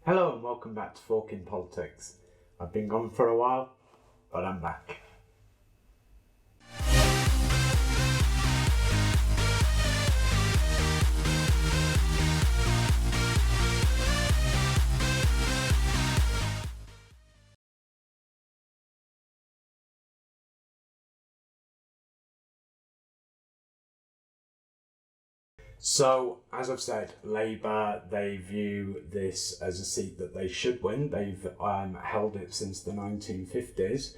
Hello and welcome back to Fork in Politics. I've been gone for a while, but I'm back. So, as I've said, Labour, they view this as a seat that they should win. They've held it since the 1950s.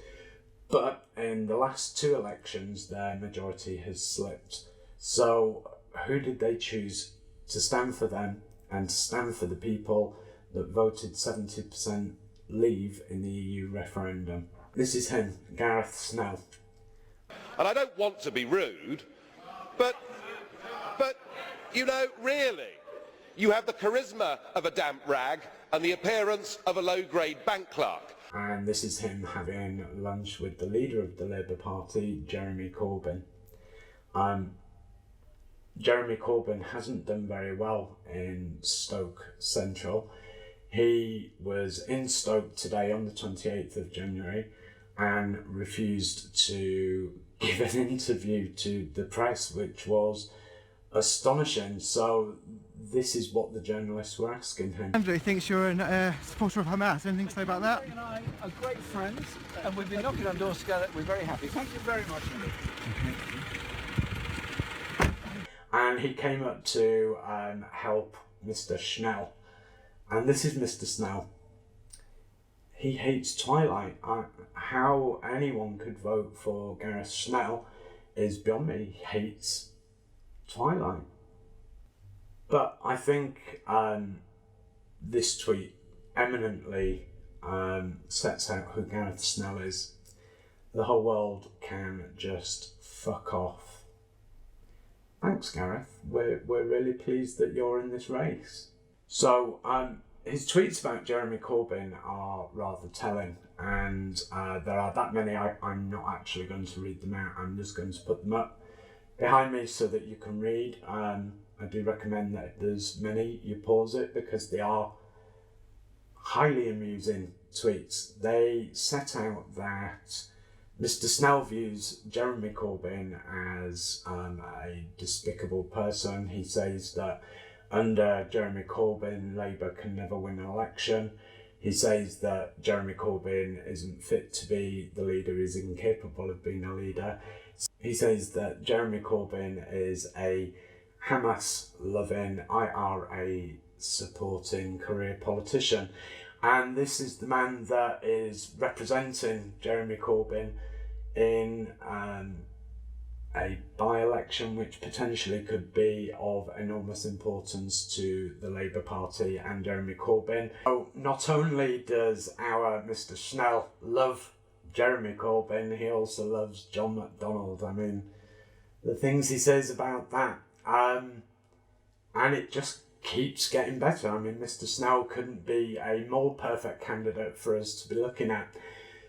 But in the last two elections, their majority has slipped. So, who did they choose to stand for them and to stand for the people that voted 70% leave in the EU referendum? This is him, Gareth Snell. And I don't want to be rude, but you know, really, you have the charisma of a damp rag and the appearance of a low-grade bank clerk. And this is him having lunch with the leader of the Labour Party, Jeremy Corbyn. Jeremy Corbyn hasn't done very well in Stoke Central. He was in Stoke today on the 28th of January and refused to give an interview to the press, which was astonishing. So this is what the journalists were asking him. Andrew thinks you're a supporter of Hamas. Anything to say about that? Greg and I are great friends, and we've been knocking on doors together. We're very happy. Thank you very much. And he came up to help Mr. Snell. And this is Mr. Snell. He hates Twilight. How anyone could vote for Gareth Snell is beyond me. He hates Twilight. But I think this tweet eminently sets out who Gareth Snell is. The whole world can just fuck off. Thanks, Gareth. We're really pleased that you're in this race. So his tweets about Jeremy Corbyn are rather telling, and there are that many. I'm not actually going to read them out. I'm just going to put them up behind me so that you can read. I do recommend that if there's many, you pause it because they are highly amusing tweets. They set out that Mr. Snell views Jeremy Corbyn as a despicable person. He says that under Jeremy Corbyn, Labour can never win an election. He says that Jeremy Corbyn isn't fit to be the leader, he's incapable of being a leader. He says that Jeremy Corbyn is a Hamas-loving, IRA-supporting career politician. And this is the man that is representing Jeremy Corbyn in a by-election which potentially could be of enormous importance to the Labour Party and Jeremy Corbyn. So not only does our Mr. Snell love Jeremy Corbyn, he also loves John McDonnell. I mean, the things he says about that. And it just keeps getting better. I mean, Mr. Snell couldn't be a more perfect candidate for us to be looking at.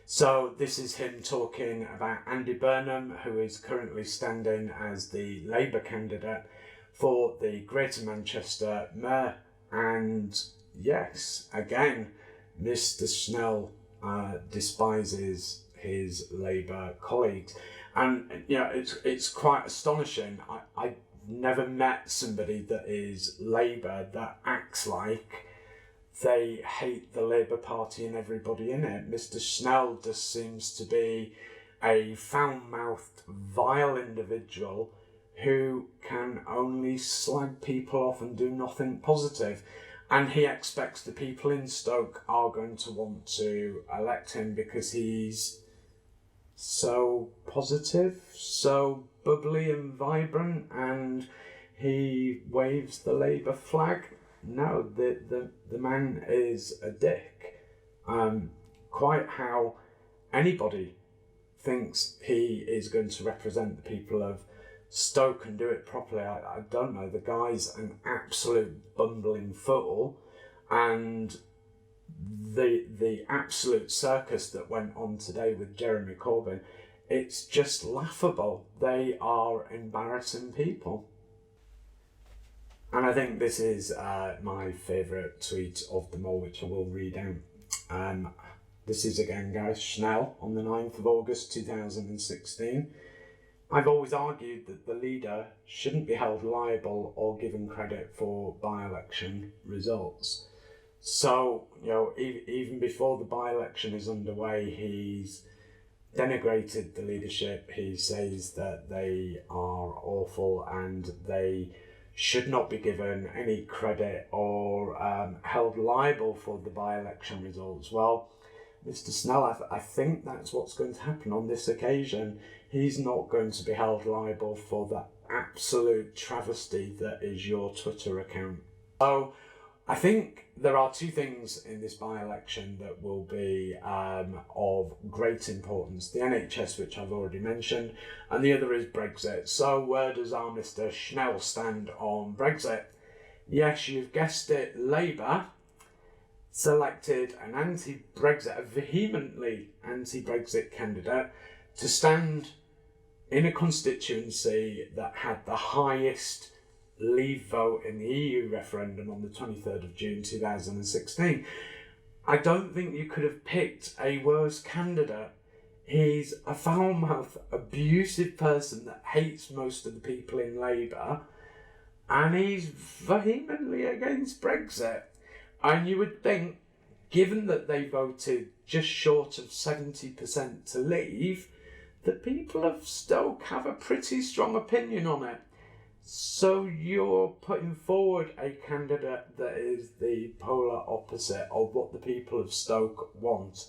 So this is him talking about Andy Burnham, who is currently standing as the Labour candidate for the Greater Manchester Mayor. And yes, again, Mr. Snell despises his Labour colleagues. And you know, it's quite astonishing. I've never met somebody that is Labour that acts like they hate the Labour Party and everybody in it. Mr. Snell just seems to be a foul-mouthed, vile individual who can only slag people off and do nothing positive. And he expects the people in Stoke are going to want to elect him because he's so positive, so bubbly and vibrant, and he waves the Labour flag. No, the man is a dick. Quite how anybody thinks he is going to represent the people of Stoke and do it properly, I don't know. The guy's an absolute bumbling fool, and the absolute circus that went on today with Jeremy Corbyn, it's just laughable. They are embarrassing people. And I think this is my favourite tweet of them all, which I will read out. This is again Gareth Snell on the 9th of August 2016. I've always argued that the leader shouldn't be held liable or given credit for by-election results. So, even before the by-election is underway, he's denigrated the leadership. He says that they are awful and they should not be given any credit or held liable for the by-election results. Well, Mr. Snell, I think that's what's going to happen on this occasion. He's not going to be held liable for the absolute travesty that is your Twitter account. So I think there are two things in this by-election that will be of great importance. The NHS, which I've already mentioned, and the other is Brexit. So where does our Mr. Snell stand on Brexit? Yes, you've guessed it, Labour selected an a vehemently anti-Brexit candidate to stand in a constituency that had the highest leave vote in the EU referendum on the 23rd of June 2016. I don't think you could have picked a worse candidate. He's a foul-mouthed, abusive person that hates most of the people in Labour, and he's vehemently against Brexit. And you would think, given that they voted just short of 70% to leave, the people of Stoke have a pretty strong opinion on it. So you're putting forward a candidate that is the polar opposite of what the people of Stoke want.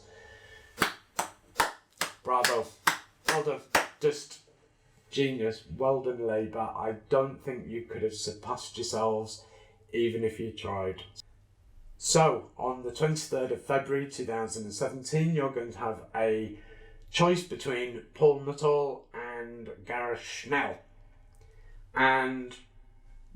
Bravo. Well done. Just genius. Well done, Labour. I don't think you could have surpassed yourselves even if you tried. So, on the 23rd of February 2017, you're going to have a choice between Paul Nuttall and Gareth Snell. And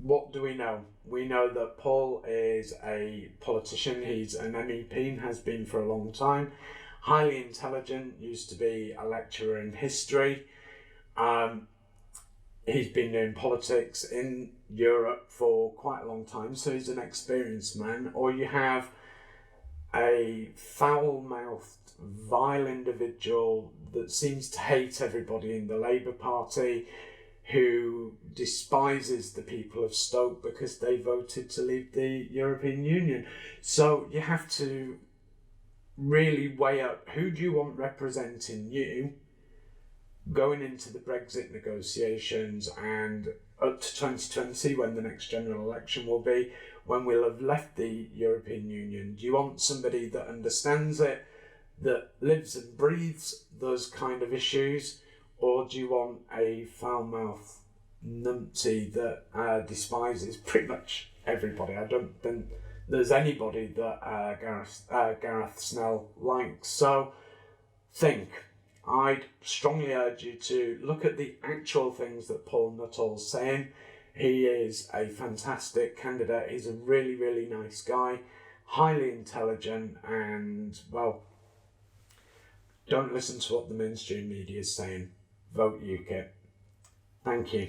what do we know? We know that Paul is a politician. He's an MEP and has been for a long time. Highly intelligent, used to be a lecturer in history. He's been doing politics in Europe for quite a long time, so he's an experienced man. Or you have a foul-mouthed, vile individual that seems to hate everybody in the Labour Party, who despises the people of Stoke because they voted to leave the European Union. So you have to really weigh up who do you want representing you going into the Brexit negotiations and up to 2020, when the next general election will be, when we'll have left the European Union. Do you want somebody that understands it, that lives and breathes those kind of issues, or do you want a foul-mouthed numpty that despises pretty much everybody? I don't think there's anybody that Gareth Snell likes. So think. I'd strongly urge you to look at the actual things that Paul Nuttall's saying. He is a fantastic candidate. He's a really, really nice guy, highly intelligent, and, well, don't listen to what the mainstream media is saying. Vote UKIP. Thank you.